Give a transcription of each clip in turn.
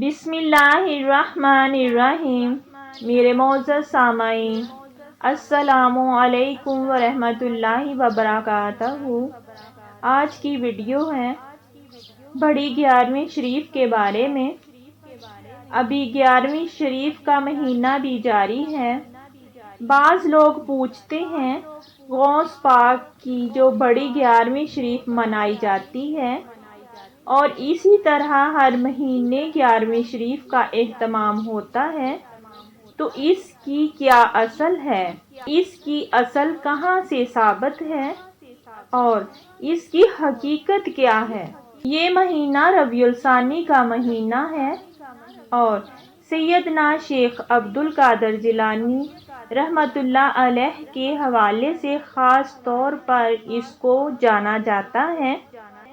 بسم اللہ الرحمن الرحیم۔ میرے معزز سامعین، السلام علیکم ورحمۃ اللہ وبرکاتہ۔ آج کی ویڈیو ہے بڑی 11ویں شریف کے بارے میں۔ ابھی 11ویں شریف کا مہینہ بھی جاری ہے۔ بعض لوگ پوچھتے ہیں غوث پاک کی جو بڑی 11ویں شریف منائی جاتی ہے اور اسی طرح ہر مہینے 11ویں شریف کا اہتمام ہوتا ہے، تو اس کی کیا اصل ہے؟ اس کی اصل کہاں سے ثابت ہے اور اس کی حقیقت کیا ہے؟ یہ مہینہ ربیع الثانی کا مہینہ ہے اور سیدنا شیخ عبد القادر جیلانی رحمۃ اللہ علیہ کے حوالے سے خاص طور پر اس کو جانا جاتا ہے،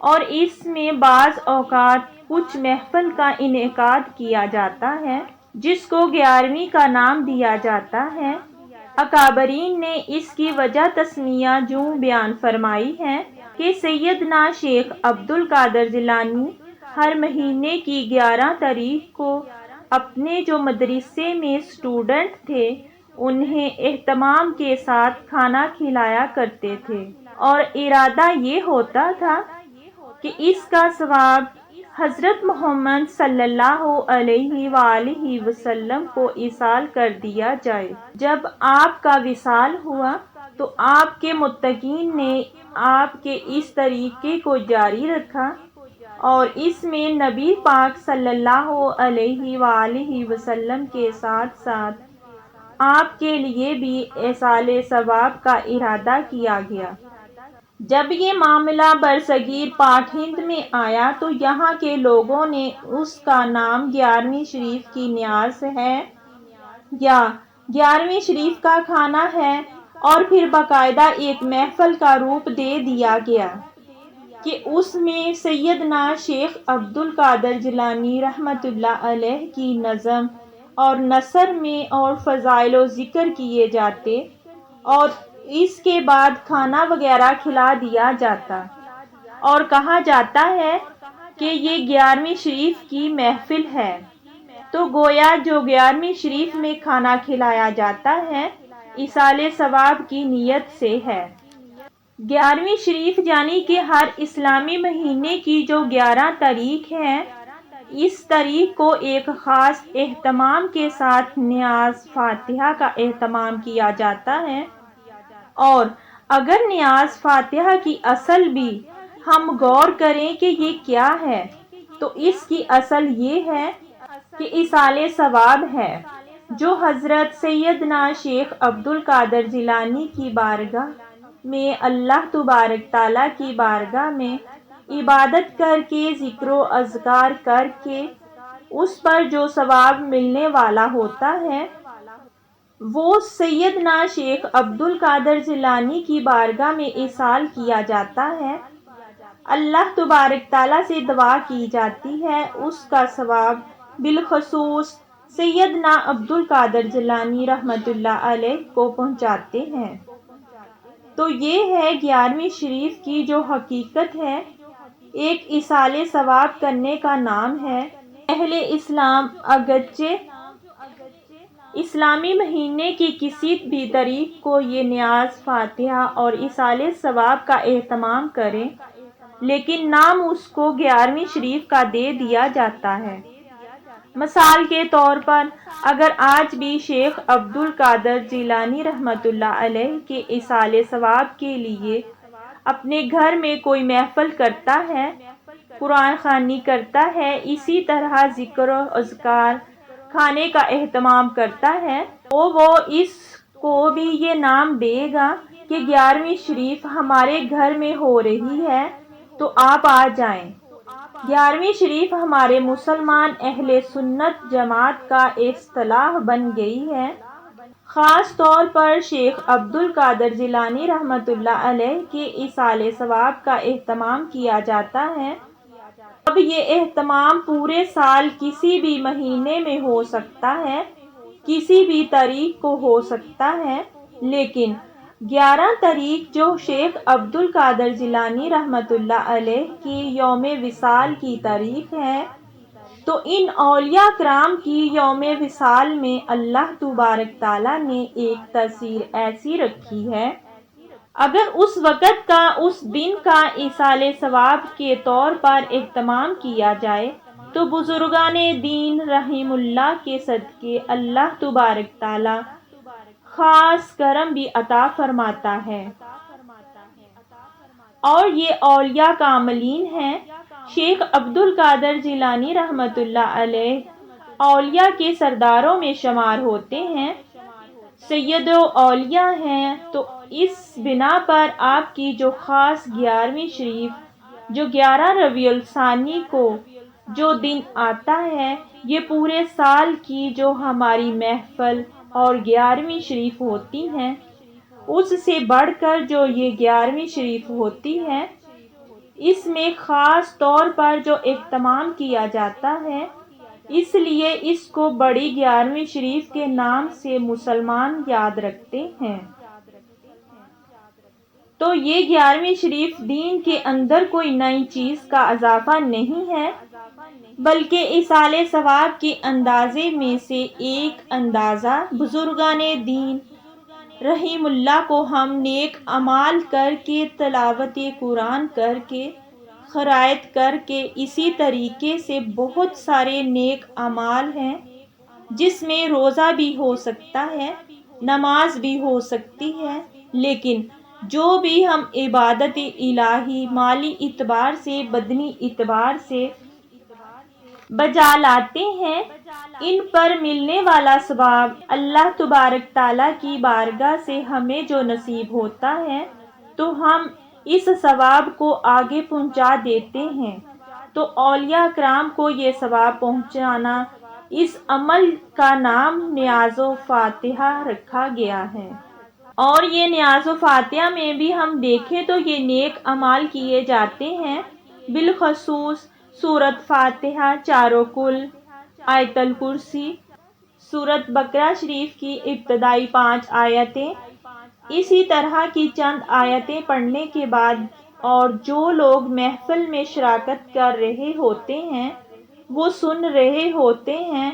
اور اس میں بعض اوقات کچھ محفل کا انعقاد کیا جاتا ہے جس کو 11ویں کا نام دیا جاتا ہے۔ اکابرین نے اس کی وجہ تسمیہ یوں بیان فرمائی ہے کہ سیدنا شیخ عبد القادر جیلانی ہر مہینے کی 11 تاریخ کو اپنے جو مدرسے میں اسٹوڈنٹ تھے انہیں اہتمام کے ساتھ کھانا کھلایا کرتے تھے، اور ارادہ یہ ہوتا تھا کہ اس کا ثواب حضرت محمد صلی اللہ علیہ وآلہ وسلم کو ایصال کر دیا جائے۔ جب آپ کا وصال ہوا تو آپ کے متقین نے آپ کے اس طریقے کو جاری رکھا، اور اس میں نبی پاک صلی اللہ علیہ وآلہ وسلم کے ساتھ ساتھ آپ کے لیے بھی ایصال ثواب کا ارادہ کیا گیا۔ جب یہ معاملہ برصغیر پاک ہند میں آیا تو یہاں کے لوگوں نے اس کا نام 11ویں شریف کی نیاز ہے یا 11ویں شریف کا کھانا ہے، اور پھر باقاعدہ ایک محفل کا روپ دے دیا گیا کہ اس میں سیدنا شیخ عبد القادر جیلانی رحمۃ اللہ علیہ کی نظم اور نثر میں اور فضائل و ذکر کیے جاتے، اور اس کے بعد کھانا وغیرہ کھلا دیا جاتا، اور کہا جاتا ہے کہ یہ 11ویں شریف کی محفل ہے۔ تو گویا جو 11ویں شریف میں کھانا کھلایا جاتا ہے ایصال ثواب کی نیت سے ہے۔ 11ویں شریف یعنی کہ ہر اسلامی مہینے کی جو 11 تاریخ ہے، اس تاریخ کو ایک خاص اہتمام کے ساتھ نیاز فاتحہ کا اہتمام کیا جاتا ہے، اور اگر نیاز فاتحہ کی اصل بھی ہم غور کریں کہ یہ کیا ہے تو اس کی اصل یہ ہے کہ ایصال ثواب ہے، جو حضرت سیدنا شیخ عبد القادر جیلانی کی بارگاہ میں اللہ تبارک تعالیٰ کی بارگاہ میں عبادت کر کے ذکر و اذکار کر کے اس پر جو ثواب ملنے والا ہوتا ہے وہ سیدنا شیخ عبد القادر جیلانی کی بارگاہ میں ایصال کیا جاتا ہے۔ اللہ تبارک تعالیٰ سے دعا کی جاتی ہے اس کا ثواب بالخصوص سیدنا عبد القادر جیلانی رحمۃ اللہ علیہ کو پہنچاتے ہیں۔ تو یہ ہے 11ویں شریف کی جو حقیقت ہے، ایک ایصال ثواب کرنے کا نام ہے۔ اہل اسلام اگرچہ اسلامی مہینے کی کسی بھی تاریخ کو یہ نیاز فاتحہ اور ایصال ثواب کا اہتمام کریں، لیکن نام اس کو 11ویں شریف کا دے دیا جاتا ہے۔ مثال کے طور پر اگر آج بھی شیخ عبد القادر جیلانی رحمۃ اللہ علیہ کے ایصال ثواب کے لیے اپنے گھر میں کوئی محفل کرتا ہے، قرآن خوانی کرتا ہے، اسی طرح ذکر و اذکار کھانے کا اہتمام کرتا ہے، تو وہ اس کو بھی یہ نام دے گا کہ 11ویں شریف ہمارے گھر میں ہو رہی ہے تو آپ آ جائیں۔ 11ویں شریف ہمارے مسلمان اہل سنت جماعت کا اصطلاح بن گئی ہے۔ خاص طور پر شیخ عبد القادر جیلانی رحمۃ اللہ علیہ کے ایصال ثواب کا اہتمام کیا جاتا ہے۔ اب یہ اہتمام پورے سال کسی بھی مہینے میں ہو سکتا ہے، کسی بھی تاریخ کو ہو سکتا ہے، لیکن 11 تاریخ جو شیخ عبد القادر جیلانی رحمۃ اللہ علیہ کی یوم وصال کی تاریخ ہے، تو ان اولیاء کرام کی یوم وصال میں اللہ تبارک تعالیٰ نے ایک تاثیر ایسی رکھی ہے، اگر اس وقت کا، اس دن کا ایصال ثواب کے طور پر اہتمام کیا جائے تو بزرگان دین رحم اللہ کے صدقے اللہ تبارک تعالیٰ خاص کرم بھی عطا فرماتا ہے۔ اور یہ اولیاء کاملین ہیں۔ شیخ عبد القادر جیلانی رحمۃ اللہ علیہ اولیاء کے سرداروں میں شمار ہوتے ہیں، سید اولیاء ہیں۔ تو اس بنا پر آپ کی جو خاص 11ویں شریف، جو 11 ربیع الثانی کو جو دن آتا ہے، یہ پورے سال کی جو ہماری محفل اور 11ویں شریف ہوتی ہیں، اس سے بڑھ کر جو یہ 11ویں شریف ہوتی ہے، اس میں خاص طور پر جو اہتمام کیا جاتا ہے، اس لیے اس کو بڑی 11ویں شریف کے نام سے مسلمان یاد رکھتے ہیں۔ تو یہ 11ویں شریف دین کے اندر کوئی نئی چیز کا اضافہ نہیں ہے، بلکہ ایصال ثواب کے اندازے میں سے ایک اندازہ بزرگان دین رحم اللہ کو ہم نیک اعمال کر کے، تلاوت قرآن کر کے، خیرات کر کے، اسی طریقے سے بہت سارے نیک اعمال ہیں جس میں روزہ بھی ہو سکتا ہے، نماز بھی ہو سکتی ہے، لیکن جو بھی ہم عبادت الہی مالی اعتبار سے، بدنی اعتبار سے بجا لاتے ہیں، ان پر ملنے والا ثواب اللہ تبارک تعالیٰ کی بارگاہ سے ہمیں جو نصیب ہوتا ہے، تو ہم اس ثواب کو آگے پہنچا دیتے ہیں۔ تو اولیاء کرام کو یہ ثواب پہنچانا، اس عمل کا نام نیاز و فاتحہ رکھا گیا ہے۔ اور یہ نیاز و فاتحہ میں بھی ہم دیکھیں تو یہ نیک اعمال کیے جاتے ہیں، بالخصوص سورۃ فاتحہ، چاروں کل، آیت الکرسی، سورۃ بقرہ شریف کی ابتدائی 5 آیتیں، اسی طرح کی چند آیتیں پڑھنے کے بعد، اور جو لوگ محفل میں شرکت کر رہے ہوتے ہیں، وہ سن رہے ہوتے ہیں،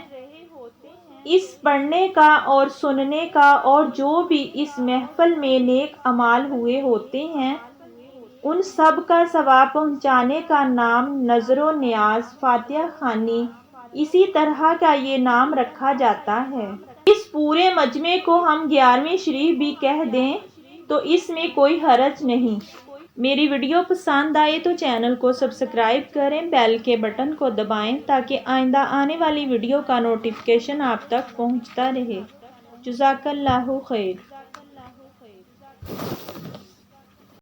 اس پڑھنے کا اور سننے کا، اور جو بھی اس محفل میں نیک اعمال ہوئے ہوتے ہیں، ان سب کا ثواب پہنچانے کا نام نذر و نیاز، فاتحہ خوانی، اسی طرح کا یہ نام رکھا جاتا ہے۔ اس پورے مجمع کو ہم 11ویں شریف بھی کہہ دیں تو اس میں کوئی حرج نہیں۔ میری ویڈیو پسند آئے تو چینل کو سبسکرائب کریں، بیل کے بٹن کو دبائیں تاکہ آئندہ آنے والی ویڈیو کا نوٹیفیکیشن آپ تک پہنچتا رہے۔ جزاک اللہ خیر۔